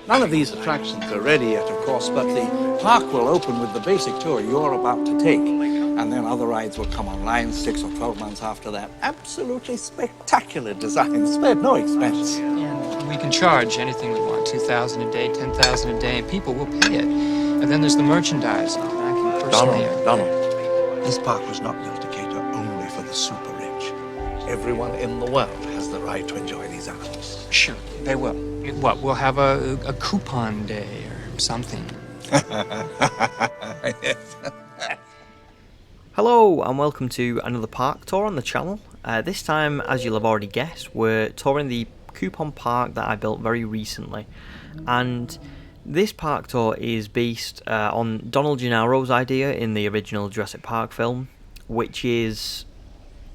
None of these attractions are ready yet, of course, but the park will open with the basic tour you're about to take. And then other rides will come online 6 or 12 months after that. Absolutely spectacular designs, spared no expense. And we can charge anything we want, $2,000 a day, $10,000 a day, and people will pay it. And then there's the merchandise. I can personally... Donald, this park was not built to cater only for the super rich. Everyone in the world has the right to enjoy these animals. Sure, they will. What, we'll have a coupon day or something. Hello and welcome to another park tour on the channel. This time, as you'll have already guessed, we're touring the coupon park that I built very recently. And this park tour is based on Donald Gennaro's idea in the original Jurassic Park film, which is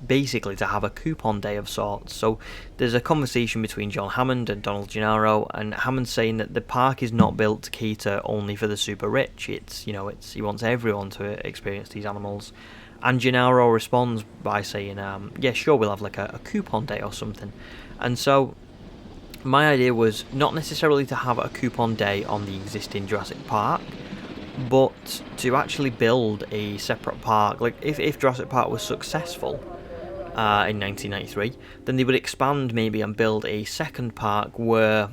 basically to have a coupon day of sorts. So there's a conversation between John Hammond and Donald Gennaro, and Hammond's saying that the park is not built to cater only for the super rich. He wants everyone to experience these animals. And Gennaro responds by saying, yeah, sure, we'll have like a coupon day or something. And so my idea was not necessarily to have a coupon day on the existing Jurassic Park, but to actually build a separate park. Like if Jurassic Park was successful in 1993, then they would expand maybe and build a second park where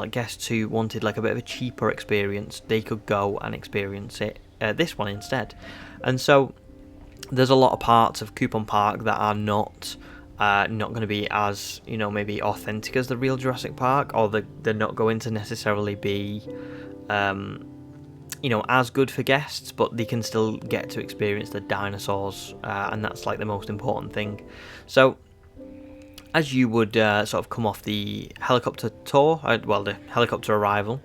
guests who wanted like a bit of a cheaper experience, they could go and experience it this one instead. And so there's a lot of parts of Coupon Park that are not going to be as maybe authentic as the real Jurassic Park, or they're not going to necessarily be as good for guests, but they can still get to experience the dinosaurs, and that's like the most important thing. So as you would sort of come off the helicopter tour, the helicopter arrival,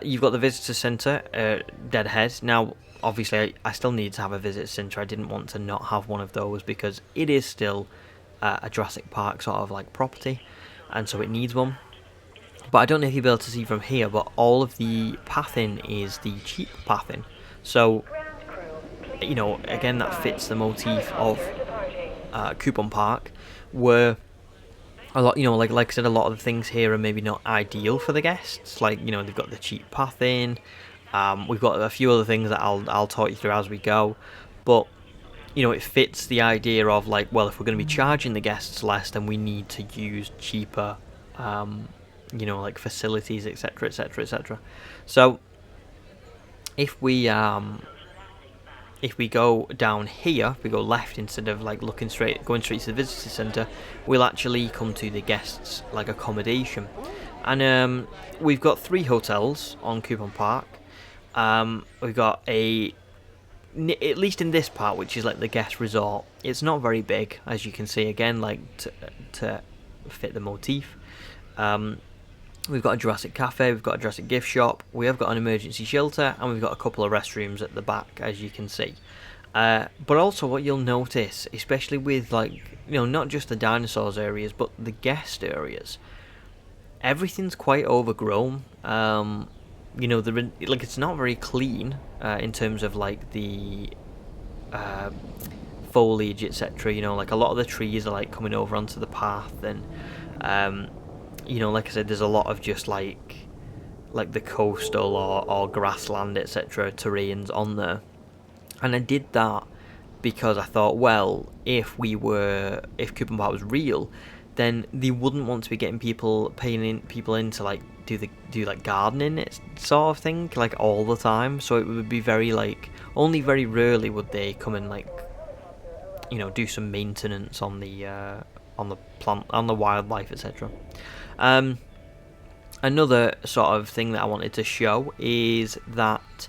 you've got the visitor centre dead ahead. Now obviously I still need to have a visitor centre. I didn't want to not have one of those because it is still a Jurassic Park sort of like property, and so it needs one. But I don't know if you'll be able to see from here, but all of the pathing is the cheap pathing. So, again, that fits the motif of Coupon Park, where a lot, like I said, a lot of the things here are maybe not ideal for the guests. Like, they've got the cheap pathing. We've got a few other things that I'll talk you through as we go. But, it fits the idea of like, well, if we're going to be charging the guests less, then we need to use cheaper like facilities, etc, etc, etc. So if we go down here, if we go left instead of like going straight to the visitor centre, we'll actually come to the guests like accommodation. And we've got 3 hotels on Coupon Park. We've got at least in this part, which is like the guest resort, it's not very big, as you can see again, like to fit the motif. We've got a Jurassic Cafe, we've got a Jurassic Gift Shop, we have got an emergency shelter, and we've got a couple of restrooms at the back, as you can see. But also what you'll notice, especially with like, not just the dinosaurs areas, but the guest areas, everything's quite overgrown. It's not very clean in terms of like the foliage, etc. Like a lot of the trees are like coming over onto the path, and like I said, there's a lot of just like the coastal or grassland, etc. terrains on there. And I did that because I thought, well, if Coupon Park was real, then they wouldn't want to be getting paying people in to like do like gardening sort of thing like all the time. So it would be very like, only very rarely would they come and like do some maintenance on the plant, on the wildlife, etc. Another sort of thing that I wanted to show is that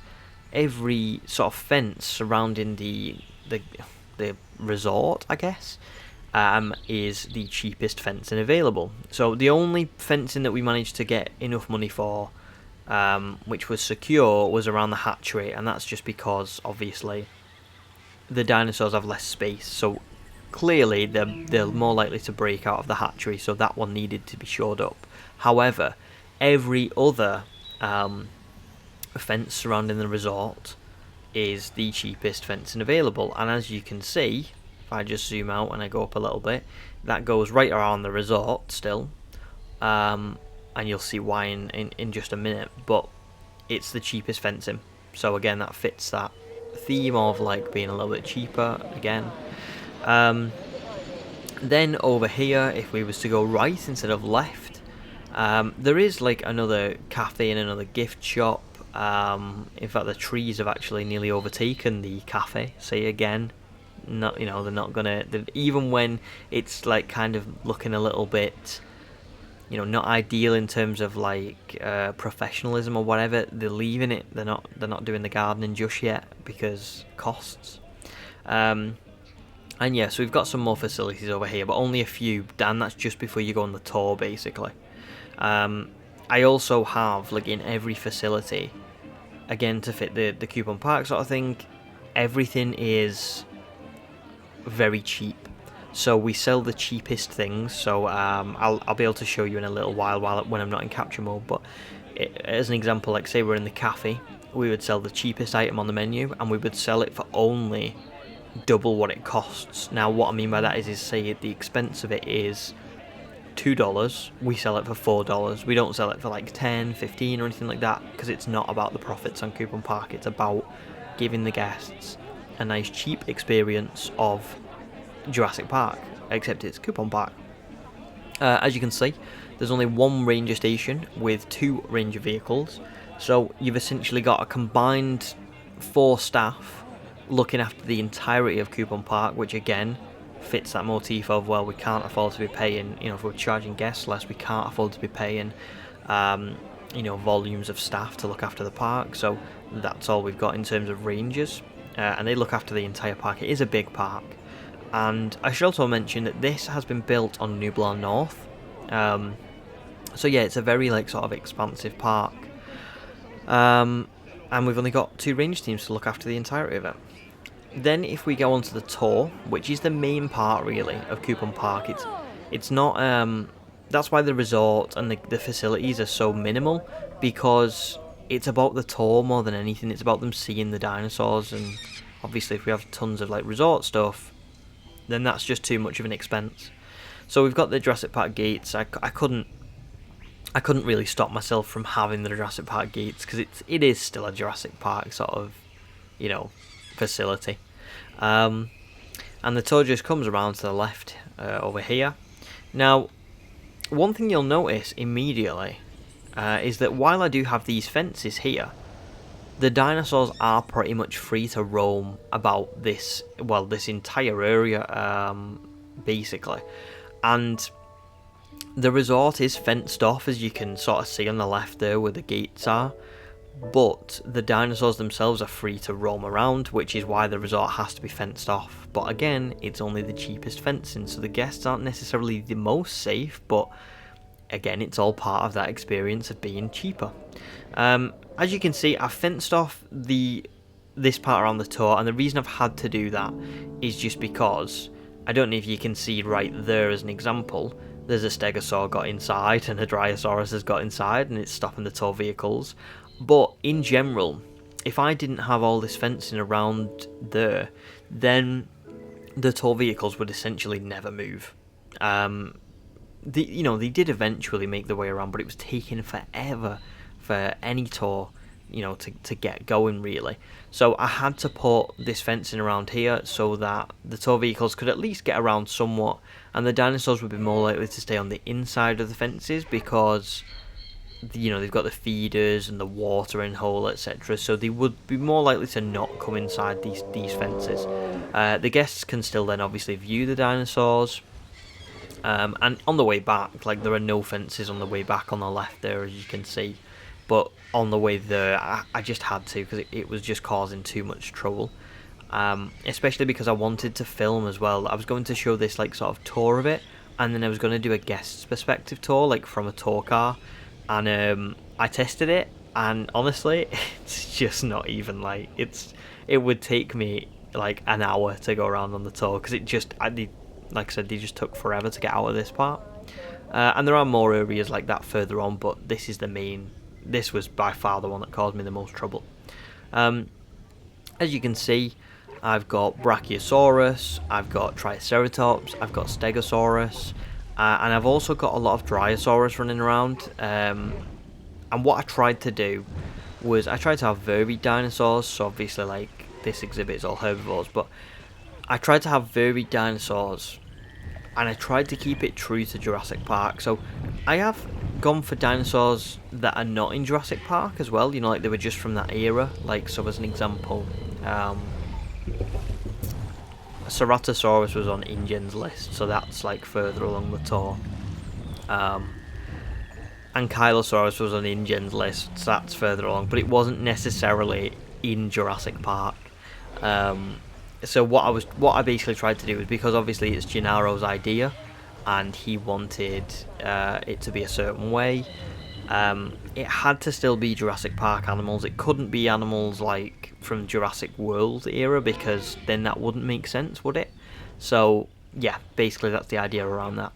every sort of fence surrounding the resort, I guess, is the cheapest fencing available. So the only fencing that we managed to get enough money for, which was secure, was around the hatchery, and that's just because obviously the dinosaurs have less space, so clearly they're more likely to break out of the hatchery, so that one needed to be shored up. However, every other fence surrounding the resort is the cheapest fencing available, and as you can see, if I just zoom out and I go up a little bit, that goes right around the resort still. and you'll see why in just a minute, but it's the cheapest fencing. So again, that fits that theme of like being a little bit cheaper again. Then over here, if we was to go right instead of left, there is like another cafe and another gift shop. In fact, the trees have actually nearly overtaken the cafe. See again, not they're not gonna, even when it's like kind of looking a little bit, not ideal in terms of like professionalism or whatever. They're leaving it. They're not doing the gardening just yet because costs. And yeah, so we've got some more facilities over here, but only a few. Dan, that's just before you go on the tour, basically. I also have, like, in every facility, again, to fit the coupon park sort of thing, everything is very cheap. So we sell the cheapest things. So I'll be able to show you in a little while when I'm not in capture mode. But as an example, like say we're in the cafe, we would sell the cheapest item on the menu, and we would sell it for only double what it costs. Now what I mean by that is say the expense of it is $2, we sell it for $4. We don't sell it for like 10, 15 or anything like that, because it's not about the profits on Coupon Park. It's about giving the guests a nice cheap experience of Jurassic Park, except it's Coupon Park. As you can see, there's only one ranger station with 2 ranger vehicles, so you've essentially got a combined 4 staff looking after the entirety of Coupon Park, which again fits that motif of, well, we can't afford to be paying, if we're charging guests less, we can't afford to be paying volumes of staff to look after the park. So that's all we've got in terms of rangers, and they look after the entire park. It is a big park, and I should also mention that this has been built on Nublar North, so yeah, it's a very like sort of expansive park, and we've only got 2 ranger teams to look after the entirety of it. Then if we go on to the tour, which is the main part really of Coupon Park, it's not that's why the resort and the facilities are so minimal, because it's about the tour more than anything. It's about them seeing the dinosaurs, and obviously if we have tons of like resort stuff, then that's just too much of an expense. So we've got the Jurassic Park gates. I couldn't really stop myself from having the Jurassic Park gates, because it is still a Jurassic Park sort of facility, and the tour just comes around to the left over here. Now, one thing you'll notice immediately is that while I do have these fences here, the dinosaurs are pretty much free to roam about this entire area, basically, and the resort is fenced off, as you can sort of see on the left there where the gates are. But the dinosaurs themselves are free to roam around, which is why the resort has to be fenced off. But again, it's only the cheapest fencing, so the guests aren't necessarily the most safe, but again, it's all part of that experience of being cheaper. As you can see, I've fenced off this part around the tour, and the reason I've had to do that is just because, I don't know if you can see right there as an example, there's a stegosaur got inside and a Dryosaurus has got inside, and it's stopping the tour vehicles. But in general, if I didn't have all this fencing around there, then the tour vehicles would essentially never move. They did eventually make their way around, but it was taking forever for any tour, to get going really. So I had to put this fencing around here so that the tour vehicles could at least get around somewhat, and the dinosaurs would be more likely to stay on the inside of the fences, because they've got the feeders and the watering hole, etc. So they would be more likely to not come inside these fences. The guests can still then obviously view the dinosaurs. And on the way back, like, there are no fences on the way back on the left there, as you can see. But on the way there, I just had to, because it was just causing too much trouble. Especially because I wanted to film as well. I was going to show this like sort of tour of it, and then I was going to do a guest's perspective tour, like from a tour car. And I tested it, and honestly, it's just not even like, it would take me like an hour to go around on the tour, because like I said, they just took forever to get out of this part. And there are more areas like that further on, but this was by far the one that caused me the most trouble. As you can see, I've got Brachiosaurus, I've got Triceratops, I've got Stegosaurus, and I've also got a lot of Dryosaurus running around. And what I tried to do was I tried to have varied dinosaurs. So obviously, like, this exhibit is all herbivores, but I tried to have varied dinosaurs, and I tried to keep it true to Jurassic Park. So I have gone for dinosaurs that are not in Jurassic Park as well, you know, like they were just from that era. Like, so as an example, Ceratosaurus was on InGen's list, so that's like further along the tour. Ankylosaurus was on InGen's list, so that's further along, but it wasn't necessarily in Jurassic Park. So what I basically tried to do was, because obviously it's Gennaro's idea, and he wanted it to be a certain way. It had to still be Jurassic Park animals. It couldn't be animals like from Jurassic World era, because then that wouldn't make sense, would it? So yeah, basically that's the idea around that.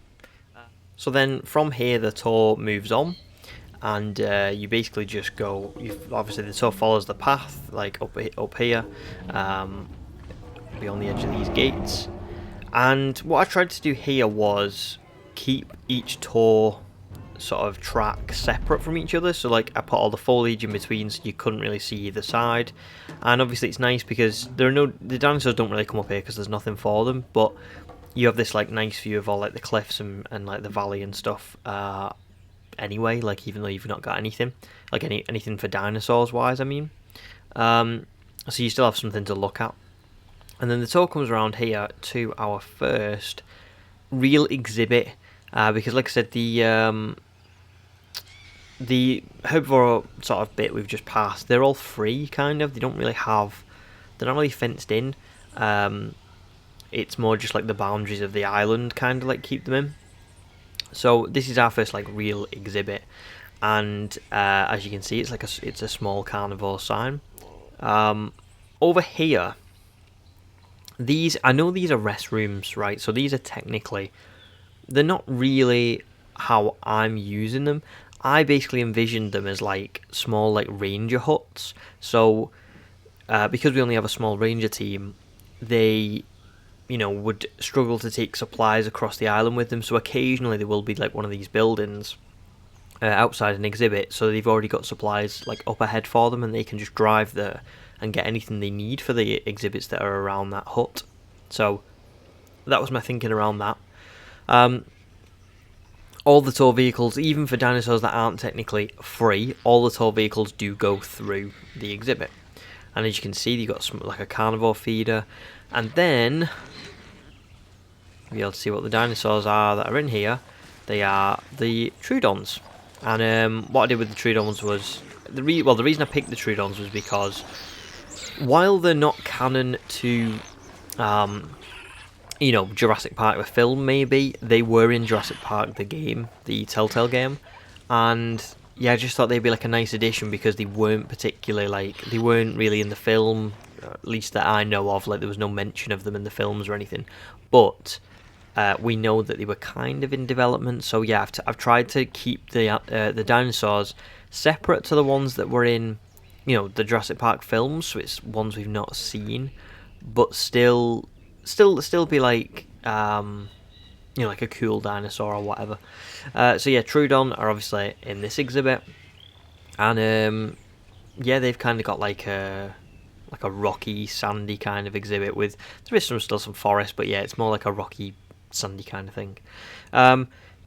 So then from here the tour moves on, and you basically just go. Obviously the tour follows the path, like up here, beyond the edge of these gates. And what I tried to do here was keep each tour sort of track separate from each other. So like I put all the foliage in between, so you couldn't really see either side. And obviously it's nice because the dinosaurs don't really come up here because there's nothing for them, but you have this like nice view of all like the cliffs and like the valley and stuff. Anyway, like even though you've not got anything, like anything for dinosaurs wise, I mean. So you still have something to look at. And then the tour comes around here to our first real exhibit, because like I said, the herbivore sort of bit we've just passed, they're all free kind of. They're not really fenced in. It's more just like the boundaries of the island kind of like keep them in. So this is our first like real exhibit, and as you can see, it's a small carnivore sign. Over here, I know these are restrooms, right? So these are technically, they're not really how I'm using them. I basically envisioned them as like small like ranger huts. So because we only have a small ranger team, they, you know, would struggle to take supplies across the island with them. So occasionally there will be like one of these buildings outside an exhibit, so they've already got supplies like up ahead for them, and they can just drive there and get anything they need for the exhibits that are around that hut. So that was my thinking around that. All the tour vehicles, even for dinosaurs that aren't technically free, all the tour vehicles do go through the exhibit. And as you can see, you've got some, like a carnivore feeder, and then you'll be able to see what the dinosaurs are that are in here. They are the Troodons. And what I did with the Troodons was, the reason I picked the Troodons was because while they're not canon to, you know, Jurassic Park the film, maybe, they were in Jurassic Park the game, the Telltale game, and yeah, I just thought they'd be like a nice addition because they weren't particularly like, they weren't really in the film, at least that I know of, like there was no mention of them in the films or anything, but we know that they were kind of in development. So yeah, I've tried to keep the dinosaurs separate to the ones that were in, you know, the Jurassic Park films, so it's ones we've not seen, but still be like, you know, like a cool dinosaur or whatever. So yeah, Troodon are obviously in this exhibit, and yeah, they've kind of got like a rocky, sandy kind of exhibit with, there is still some forest, but yeah, it's more like a rocky, sandy kind of thing.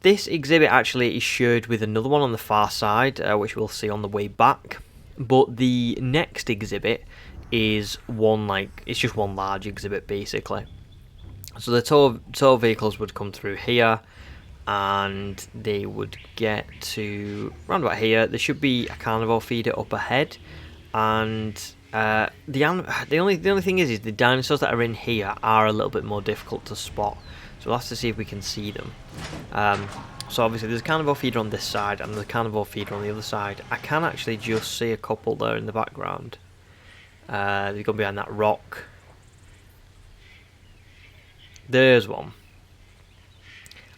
This exhibit actually is shared with another one on the far side, which we'll see on the way back. But the next exhibit is it's just one large exhibit basically. So the tour vehicles would come through here, and they would get to round about here. There should be a carnivore feeder up ahead, and the only thing is the dinosaurs that are in here are a little bit more difficult to spot. So we'll have to see if we can see them. So obviously there's a carnivore feeder on this side and there's a carnivore feeder on the other side. I can actually just see a couple there in the background. They've gone behind that rock. There's one.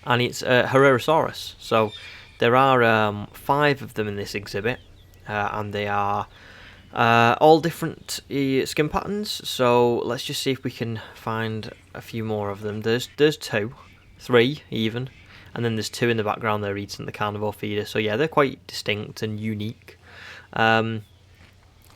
And it's Herrerasaurus. So there are 5 of them in this exhibit. And they are all different skin patterns. So let's just see if we can find a few more of them. There's 2, 3 even. and then there's two in the background there eating the carnivore feeder. So yeah, they're quite distinct and unique. And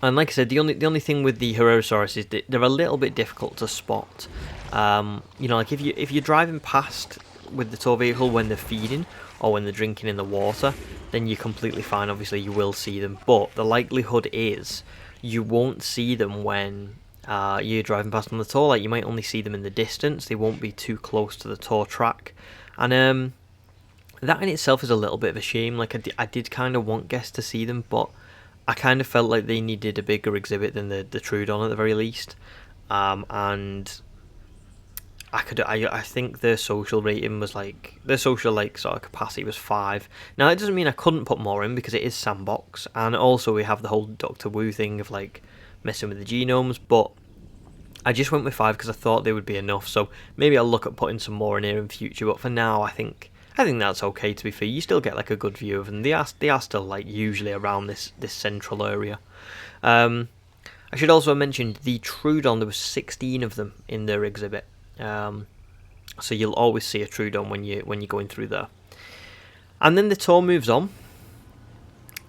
like I said, the only thing with the Herosaurus is that they're a little bit difficult to spot. Like if you're driving past with the tour vehicle when they're feeding or when they're drinking in the water, then you're completely fine. Obviously, you will see them, but the likelihood is you won't see them when you're driving past on the tour. Like, you might only see them in the distance. They won't be too close to the tour track, and that in itself is a little bit of a shame. Like, I did kind of want guests to see them, but I kind of felt like they needed a bigger exhibit than the Troodon at the very least. And I think their social rating was their social sort of capacity was 5. Now that doesn't mean I couldn't put more in, because it is sandbox, and also we have the whole Doctor Wu thing of messing with the genomes, but I just went with 5 because I thought they would be enough. So maybe I'll look at putting some more in here in future, but for now I think that's okay. To be fair, you still get a good view of them. They are still usually around this central area. I should also mention the Troodon. There were 16 of them in their exhibit. So you'll always see a Troodon when you're going through there. And then the tour moves on.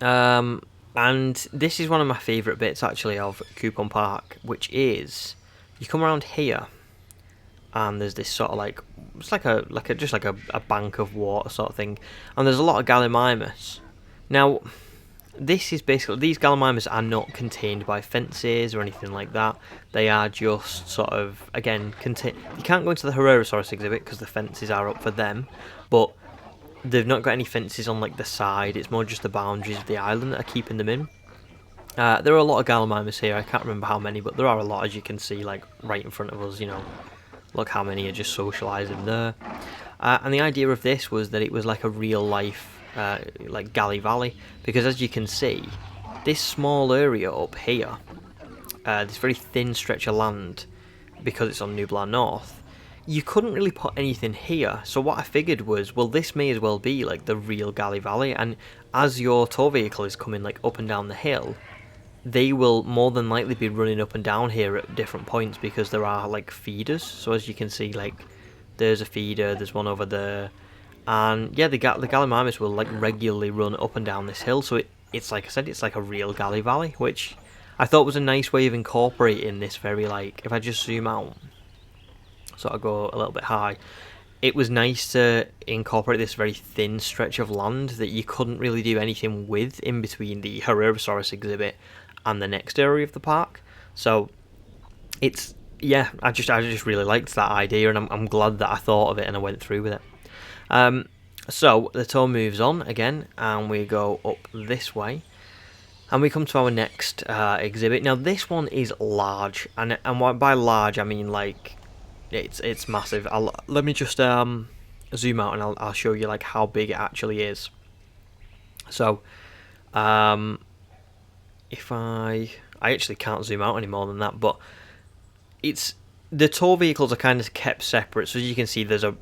And this is one of my favourite bits actually of Coupon Park, which is you come around here, and there's this sort of it's like a bank of water sort of thing, and there's a lot of Gallimimus. Now, this is basically, these Gallimimus are not contained by fences or anything like that. They are just sort of, again, you can't go into the Herosaurus exhibit because the fences are up for them, but they've not got any fences on the side. It's more just the boundaries of the island that are keeping them in. There are a lot of Gallimimus here. I can't remember how many, but there are a lot, as you can see, right in front of us. Look how many are just socialising there. And the idea of this was that it was like a real life Galley Valley, because as you can see, this small area up here, this very thin stretch of land, because it's on Nublar North, you couldn't really put anything here. So what I figured was, well, this may as well be the real Galley Valley, and as your tour vehicle is coming up and down the hill, they will more than likely be running up and down here at different points, because there are feeders. So as you can see, there's a feeder, there's one over there. And yeah, the Gallimimus will regularly run up and down this hill, so it's like I said, it's like a real Galley Valley, which I thought was a nice way of incorporating this very if I just zoom out, sort of go a little bit high, it was nice to incorporate this very thin stretch of land that you couldn't really do anything with in between the Herosaurus exhibit and the next area of the park. So it's, yeah, I just really liked that idea, and I'm glad that I thought of it and I went through with it. So the tour moves on again, and we go up this way, and we come to our next exhibit. Now this one is large, and by large I mean it's massive. Let me just zoom out, and I'll show you how big it actually is. So if I actually can't zoom out any more than that, but the tour vehicles are kind of kept separate. So as you can see, there's a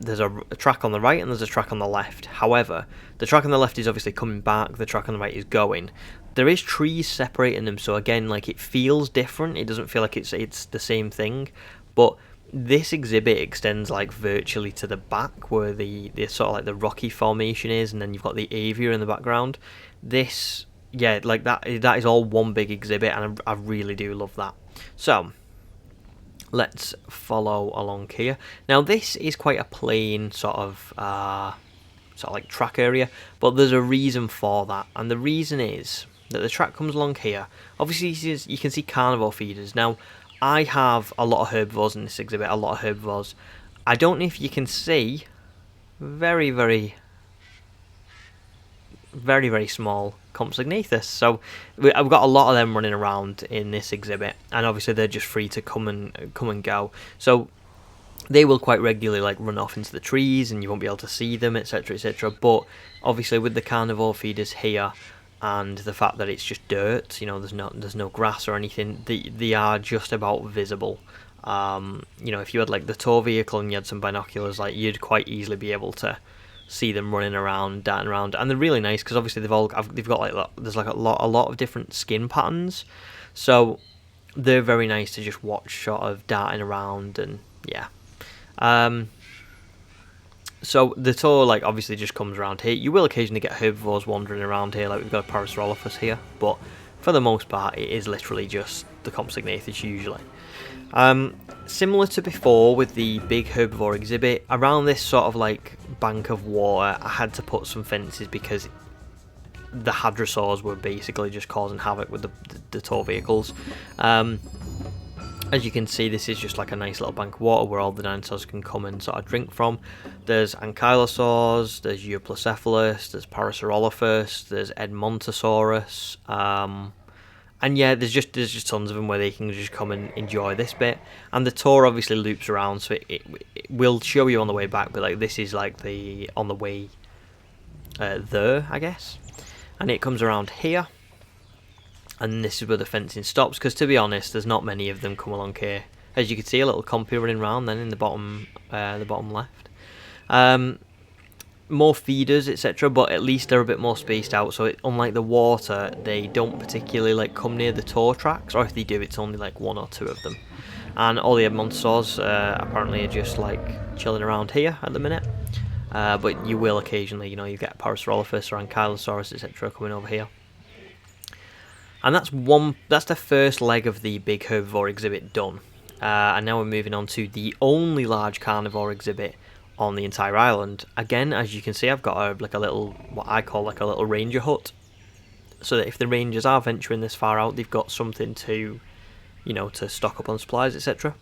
track on the right and there's a track on the left. However, the track on the left is obviously coming back, the track on the right is going. There is trees separating them, so again, it feels different. It doesn't feel like it's the same thing, but this exhibit extends virtually to the back, where the sort of the rocky formation is, and then you've got the Avia in the background. This, yeah, that is all one big exhibit, and I really do love that. So let's follow along here. Now this is quite a plain sort of track area, but there's a reason for that, and the reason is that the track comes along here. Obviously you can see carnivore feeders. Now I have a lot of herbivores in this exhibit, a lot of herbivores. I don't know if you can see very, very, very, very small Compsognathus. So I've got a lot of them running around in this exhibit, and obviously they're just free to come and go. So they will quite regularly run off into the trees, and you won't be able to see them, etc., etc. But obviously with the carnivore feeders here, and the fact that it's just dirt, there's no grass or anything, they are just about visible. If you had the tour vehicle and you had some binoculars, you'd quite easily be able to see them running around, darting around, and they're really nice because obviously they've got there's a lot of different skin patterns, so they're very nice to just watch, sort of darting around, and yeah. So the tour, like, obviously just comes around here. You will occasionally get herbivores wandering around here, like we've got a Parasaurolophus here, but for the most part, it is literally just the Compsognathus usually. Similar to before with the big herbivore exhibit, around this sort of like bank of water, I had to put some fences because the hadrosaurs were basically just causing havoc with the tour vehicles. As you can see, this is just like a nice little bank of water where all the dinosaurs can come and sort of drink from. There's ankylosaurs, there's Euoplocephalus, there's Parasaurolophus, there's Edmontosaurus, and yeah, there's just tons of them where they can just come and enjoy this bit. And the tour obviously loops around, so it will show you on the way back, but like this is like the on the way there, I guess. And it comes around here. And this is where the fencing stops, because to be honest, there's not many of them come along here. As you can see, a little compy running around then in the bottom left. More feeders, etc., but at least they're a bit more spaced out. So unlike the water, they don't particularly like come near the tour tracks, or if they do, it's only like 1 or 2 of them. And all the Edmontosaurs apparently are just like chilling around here at the minute. But you will occasionally, you get Parasaurolophus or Ankylosaurus, etc., coming over here. And that's the first leg of the big herbivore exhibit done. And now we're moving on to the only large carnivore exhibit on the entire island. Again, as you can see, I've got a little, what I call like a little ranger hut. So that if the rangers are venturing this far out, they've got something to, to stock up on supplies, etc.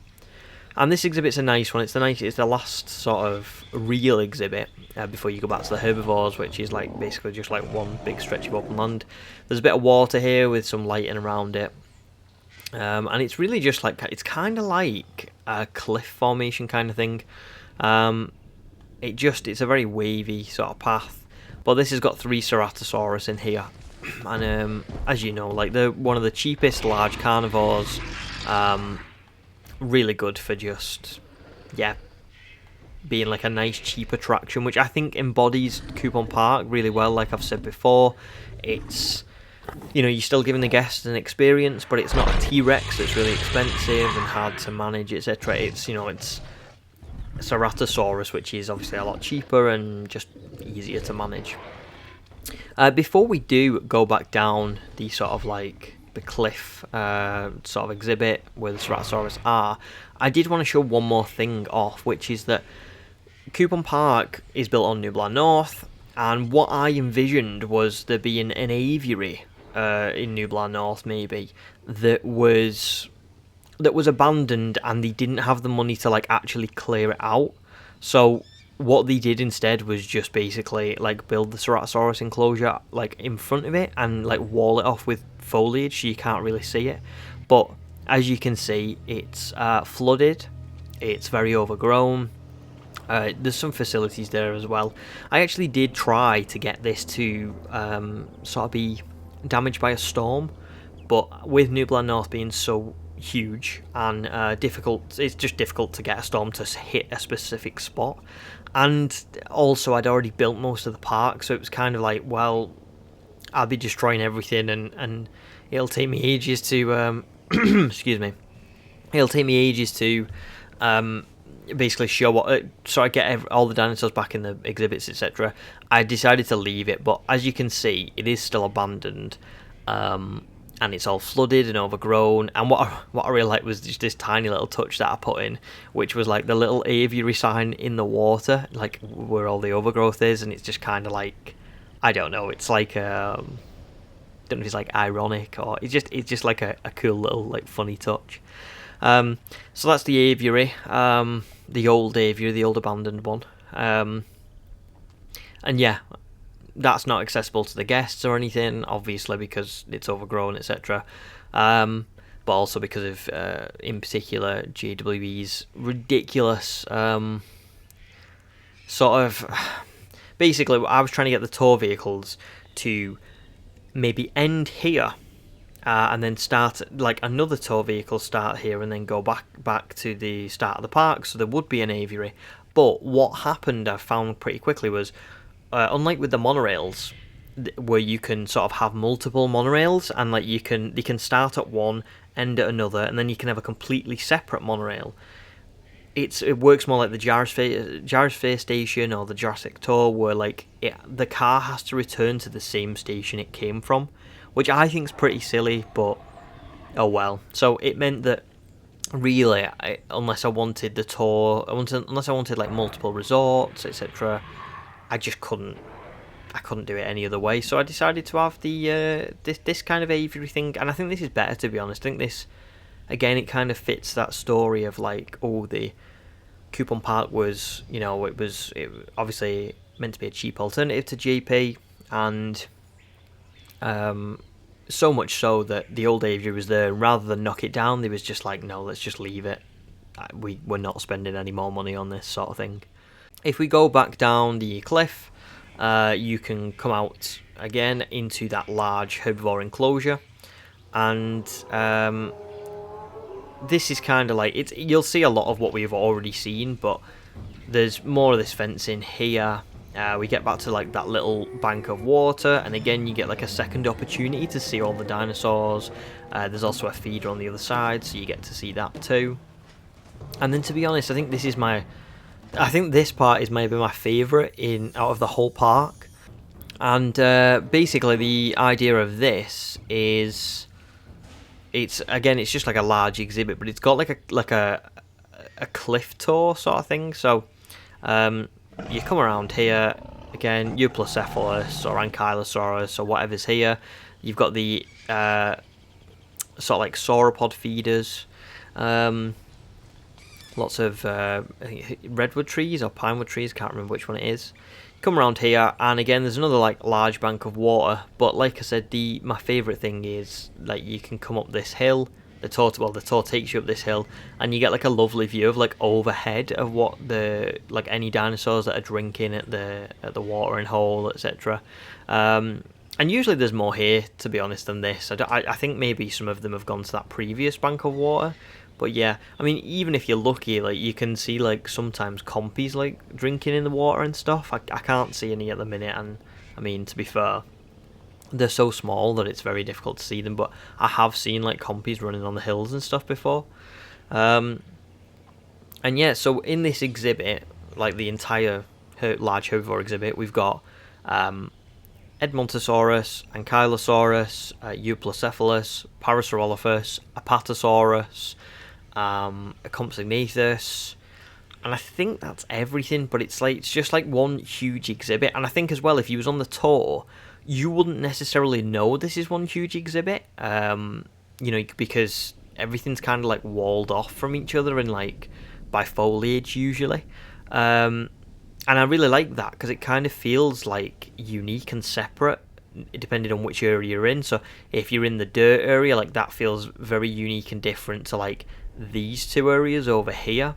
And this exhibit's a nice one. It's the last sort of real exhibit before you go back to the herbivores, which is like basically just like one big stretch of open land. There's a bit of water here with some lighting around it, and it's really just like it's kind of like a cliff formation kind of thing. It's a very wavy sort of path, but this has got 3 Ceratosaurus in here, and as you know, like they're one of the cheapest large carnivores. Really good for just, being like a nice cheap attraction, which I think embodies Coupon Park really well. Like I've said before, it's, you're still giving the guests an experience, but it's not a T-Rex that's really expensive and hard to manage, etc. It's, it's Ceratosaurus, which is obviously a lot cheaper and just easier to manage. Before we do go back down the sort of like the cliff sort of exhibit where the Ceratosaurus are, I did want to show one more thing off, which is that Coupon Park is built on Nublar North, and what I envisioned was there being an aviary in Nublar North maybe that was abandoned, and they didn't have the money to like actually clear it out. So what they did instead was just basically like build the Ceratosaurus enclosure like in front of it and like wall it off with foliage so you can't really see it. But as you can see, it's flooded, it's very overgrown. There's some facilities there as well. I actually did try to get this to sort of be damaged by a storm, but with Nublar North being so huge and difficult, it's just difficult to get a storm to hit a specific spot. And also I'd already built most of the park, so it was kind of like, well, I'll be destroying everything, and it'll take me ages to excuse me, it'll take me ages to basically show what, so I get all the dinosaurs back in the exhibits, etc. I decided to leave it, but as you can see, it is still abandoned, and it's all flooded and overgrown. And what I really liked was just this tiny little touch that I put in, which was like the little aviary sign in the water, like where all the overgrowth is, and it's just kind of like, I don't know, it's like I don't know if it's like ironic, or it's just like a cool little like funny touch. So that's the aviary, the old aviary, the old abandoned one, and yeah, that's not accessible to the guests or anything, obviously, because it's overgrown, etc. But also because of, in particular, JWE's ridiculous sort of. Basically, I was trying to get the tour vehicles to maybe end here, and then start like another tour vehicle start here, and then go back to the start of the park. So there would be an aviary. But what happened, I found pretty quickly, was unlike with the monorails, where you can sort of have multiple monorails, and like they can start at one, end at another, and then you can have a completely separate monorail. it works more like the Gyrosphere station or the Jurassic Tour, where like the car has to return to the same station it came from, which I think is pretty silly, but oh well. So it meant that really, unless I wanted the tour, unless I wanted like multiple resorts, etc., I just couldn't. I couldn't do it any other way. So I decided to have the this kind of aviary thing, and I think this is better, to be honest. I think this, again, it kind of fits that story of like, oh, the Coupon Park was, you know, it obviously meant to be a cheap alternative to GP, and so much so that the old aviary was there, and rather than knock it down, they was just like, no, let's just leave it. We're not spending any more money on this sort of thing. If we go back down the cliff, you can come out again into that large herbivore enclosure, and this is kind of like you'll see a lot of what we've already seen, but there's more of this fencing here. We get back to like that little bank of water, and again you get like a second opportunity to see all the dinosaurs. There's also a feeder on the other side, so you get to see that too. And then, to be honest, I think this part is maybe my favourite out of the whole park. And basically the idea of this is, it's just like a large exhibit, but it's got like a cliff tour sort of thing. So you come around here, again, Euoplocephalus or Ankylosaurus or whatever's here. You've got the sort of like sauropod feeders. Lots of redwood trees or pinewood trees, can't remember which one it is. Come around here, and again there's another like large bank of water, but like I said, my favourite thing is like you can come up this hill. The tour takes you up this hill, and you get like a lovely view of like overhead of what any dinosaurs that are drinking at the watering hole, etc. And usually there's more here, to be honest, than this. I think maybe some of them have gone to that previous bank of water. But yeah, I mean, even if you're lucky, like you can see like sometimes compies like drinking in the water and stuff. I can't see any at the minute, and I mean, to be fair, they're so small that it's very difficult to see them. But I have seen like compies running on the hills and stuff before. And yeah, so in this exhibit, like the entire large herbivore exhibit, we've got Edmontosaurus, Ankylosaurus, Euoplocephalus, Parasaurolophus, Apatosaurus, Compsognathus, and I think that's everything. But it's just like one huge exhibit, and I think as well, if you was on the tour, you wouldn't necessarily know this is one huge exhibit, because everything's kind of like walled off from each other and like by foliage usually, and I really like that because it kind of feels like unique and separate depending on which area you're in. So if you're in the dirt area, like that feels very unique and different to like these two areas over here.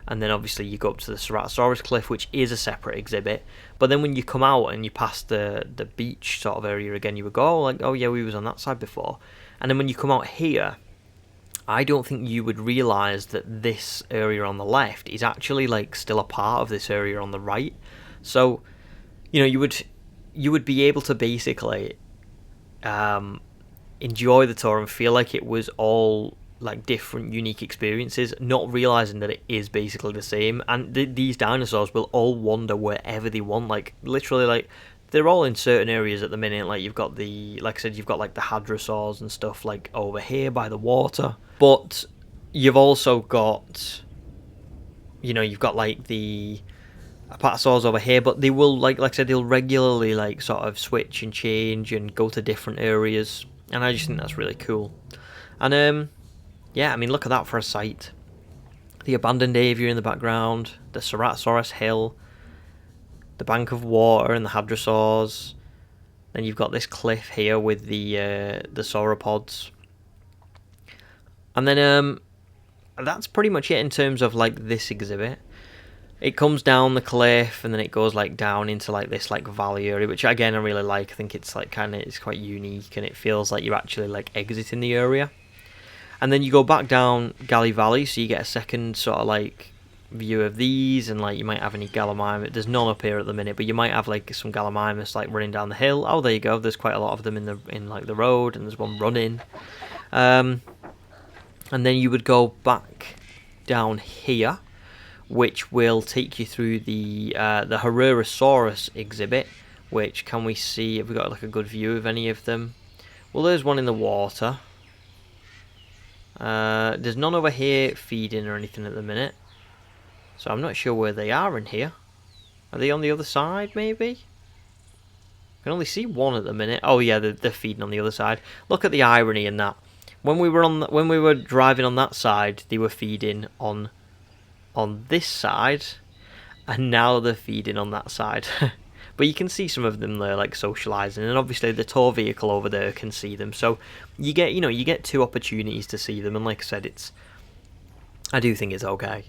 And then obviously you go up to the Ceratosaurus cliff, which is a separate exhibit. But then when you come out and you pass the beach sort of area again, you would go, oh yeah, we was on that side before. And then when you come out here, I don't think you would realise that this area on the left is actually like still a part of this area on the right. So, you would be able to basically enjoy the tour and feel like it was all like different unique experiences, not realizing that it is basically the same. And these dinosaurs will all wander wherever they want, like literally, like they're all in certain areas at the minute. Like you've got like I said, you've got like the hadrosaurs and stuff like over here by the water, but you've also got you've got like the apatosaurs over here, but they will like I said, they'll regularly like sort of switch and change and go to different areas, and I just think that's really cool. And yeah, I mean, look at that for a sight. The abandoned aviary in the background, the Ceratosaurus hill, the bank of water and the hadrosaurs. Then you've got this cliff here with the sauropods. And then that's pretty much it in terms of like this exhibit. It comes down the cliff and then it goes like down into like this like valley area, which again I really like. I think it's like it's quite unique and it feels like you're actually like exiting the area. And then you go back down Galley Valley, so you get a second sort of like view of these, and like you might have any Gallimimus. There's none up here at the minute, but you might have like some Gallimimus like running down the hill. Oh, there you go. There's quite a lot of them in like the road, and there's one running. And then you would go back down here, which will take you through the Herrerasaurus exhibit. Which, can we see? Have we got like a good view of any of them? Well, there's one in the water. There's none over here feeding or anything at the minute. So I'm not sure where they are in here. Are they on the other side, maybe? I can only see one at the minute. Oh yeah, they're feeding on the other side. Look at the irony in that. When we were driving on that side, they were feeding on this side, and now they're feeding on that side. But you can see some of them there, like socialising, and obviously the tour vehicle over there can see them. So you get two opportunities to see them, and like I said, I do think it's okay,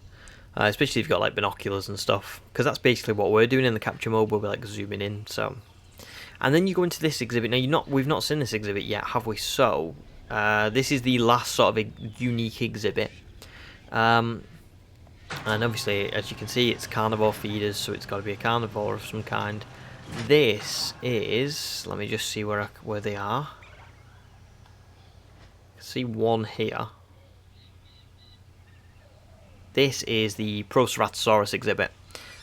especially if you've got like binoculars and stuff, because that's basically what we're doing in the capture mode. We'll be like zooming in. So, and then you go into this exhibit. Now we've not seen this exhibit yet, have we? So this is the last sort of unique exhibit. And obviously, as you can see, it's carnivore feeders, so it's got to be a carnivore of some kind. This is... let me just see where they are. I can see one here. This is the Proceratosaurus exhibit.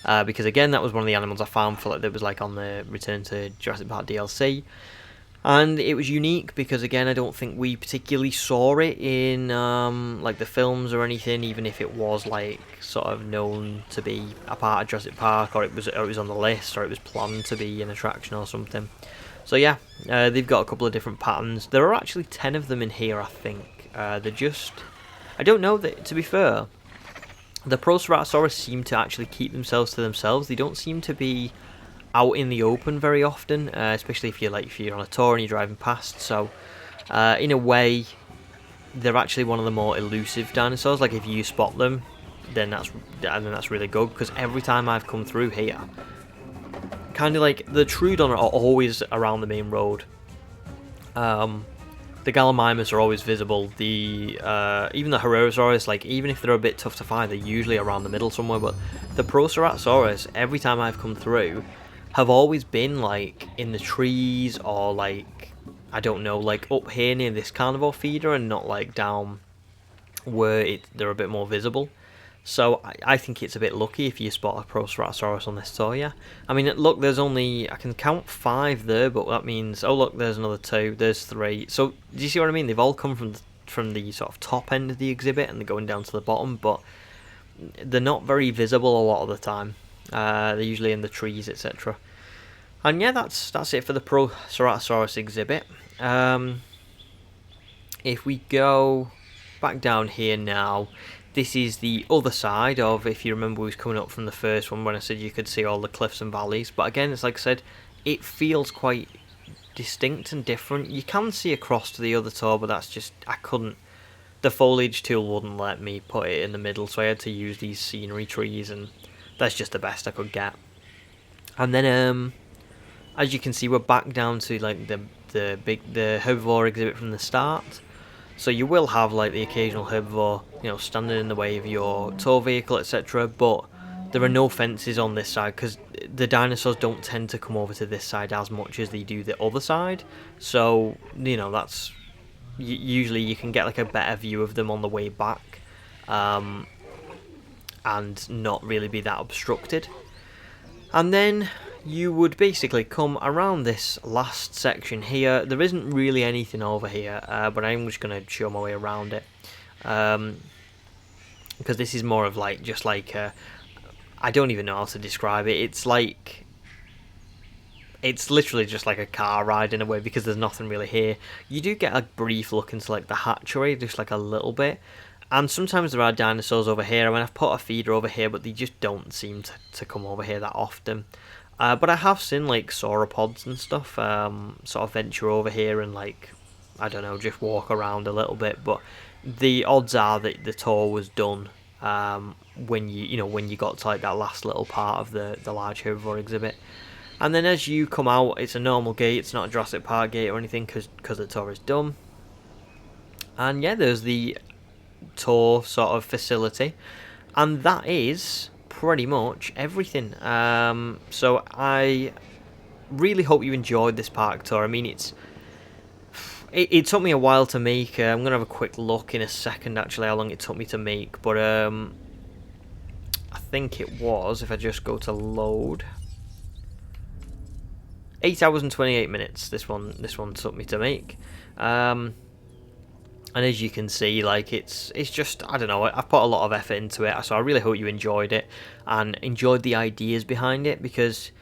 Because again, that was one of the animals I found that was like on the Return to Jurassic Park DLC. And it was unique because, again, I don't think we particularly saw it in like the films or anything, even if it was like sort of known to be a part of Jurassic Park, or it was on the list, or it was planned to be an attraction or something. So yeah, they've got a couple of different patterns. There are actually 10 of them in here, I think. They're just... I don't know, to be fair. The Proceratosaurus seem to actually keep themselves to themselves. They don't seem to be out in the open very often, especially if you're on a tour and you're driving past. So in a way, they're actually one of the more elusive dinosaurs. Like if you spot them, then that's really good, because every time I've come through here, kind of like the Troodon are always around the main road. The Gallimimus are always visible. The even the Herrerasaurus, like even if they're a bit tough to find, they're usually around the middle somewhere. But the Proceratosaurus, every time I've come through, have always been like in the trees, or like, I don't know, like up here near this carnivore feeder, and not like down where they're a bit more visible. So I think it's a bit lucky if you spot a Proceratosaurus on this tour, yeah. I mean, look, there's only, I can count 5 there, but that means, oh look, there's another 2, there's 3. So, do you see what I mean? They've all come from the sort of top end of the exhibit, and they're going down to the bottom, but they're not very visible a lot of the time. They're usually in the trees, etc. And yeah, that's it for the Proceratosaurus exhibit. If we go back down here now, this is the other side of, if you remember, we was coming up from the first one when I said you could see all the cliffs and valleys. But again, it's like I said, it feels quite distinct and different. You can see across to the other tour, but that's just, I couldn't. The foliage tool wouldn't let me put it in the middle, so I had to use these scenery trees, and that's just the best I could get. And then, as you can see, we're back down to like the herbivore exhibit from the start. So you will have like the occasional herbivore, standing in the way of your tour vehicle, etc. But there are no fences on this side, because the dinosaurs don't tend to come over to this side as much as they do the other side. So that's usually you can get like a better view of them on the way back, and not really be that obstructed. And then you would basically come around this last section here. There isn't really anything over here, but I'm just going to show my way around it, because this is more of like just like I don't even know how to describe it. It's literally just like a car ride in a way, because there's nothing really here. You do get a brief look into like the hatchery, just like a little bit. And sometimes there are dinosaurs over here. I mean, I've put a feeder over here, but they just don't seem to come over here that often. But I have seen like sauropods and stuff sort of venture over here and like, I don't know, just walk around a little bit. But the odds are that the tour was done when you got to like that last little part of the large herbivore exhibit. And then as you come out, it's a normal gate. It's not a Jurassic Park gate or anything, because the tour is done. And yeah, there's the tour sort of facility, and that is pretty much everything. So I really hope you enjoyed this park tour. I mean, it took me a while to make. I'm gonna have a quick look in a second actually how long it took me to make, but I think it was, if I just go to load, 8 hours and 28 minutes. This one took me to make. And as you can see, like it's just, I don't know, I've put a lot of effort into it, so I really hope you enjoyed it and enjoyed the ideas behind it, because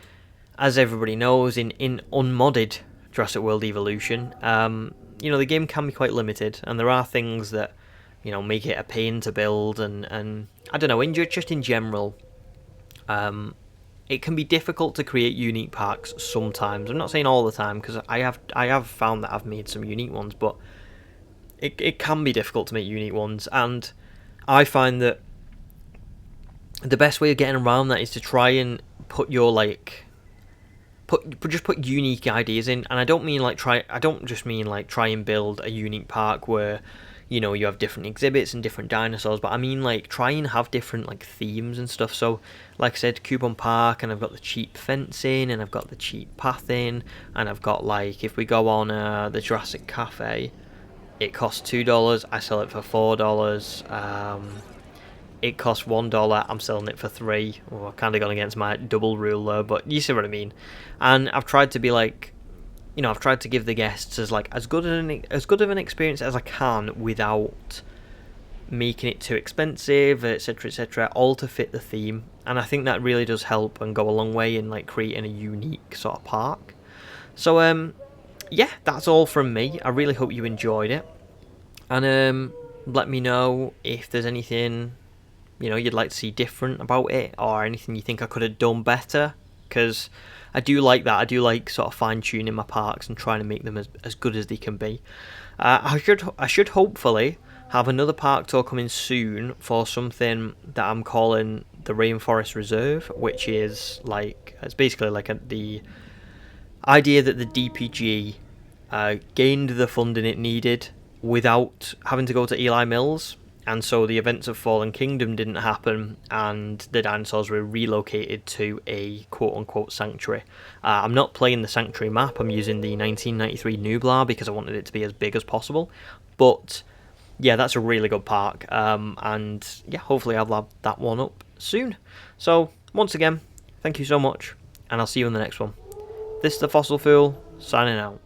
as everybody knows, in unmodded Jurassic World Evolution, the game can be quite limited, and there are things that, make it a pain to build, and I don't know, just in general, it can be difficult to create unique parks sometimes. I'm not saying all the time, because I have found that I've made some unique ones, but it can be difficult to make unique ones, and I find that the best way of getting around that is to try and put your put unique ideas in. And I don't just mean try and build a unique park where you have different exhibits and different dinosaurs, but I mean try and have different themes and stuff. So like I said, Coupon Park, and I've got the cheap fencing, and I've got the cheap pathing, and I've got if we go on the Jurassic Cafe, it costs $2, I sell it for $4. It costs $1, I'm selling it for $3. Well, I've kind of gone against my double rule there, but you see what I mean. And I've tried to be I've tried to give the guests as good of an experience as I can without making it too expensive, etc., etc., all to fit the theme. And I think that really does help and go a long way in creating a unique sort of park. So yeah, that's all from me. I really hope you enjoyed it, and let me know if there's anything you'd like to see different about it, or anything you think I could have done better, because I do like that. I do like sort of fine-tuning my parks and trying to make them as good as they can be. I should hopefully have another park tour coming soon for something that I'm calling the Rainforest Reserve, which is it's basically the idea that the DPG gained the funding it needed without having to go to Eli Mills, and so the events of Fallen Kingdom didn't happen, and the dinosaurs were relocated to a quote-unquote sanctuary. I'm not playing the sanctuary map, I'm using the 1993 Nublar because I wanted it to be as big as possible, but yeah, that's a really good park, and yeah, hopefully I'll have that one up soon. So once again, thank you so much, and I'll see you in the next one. This is the Fossil Fool, signing out.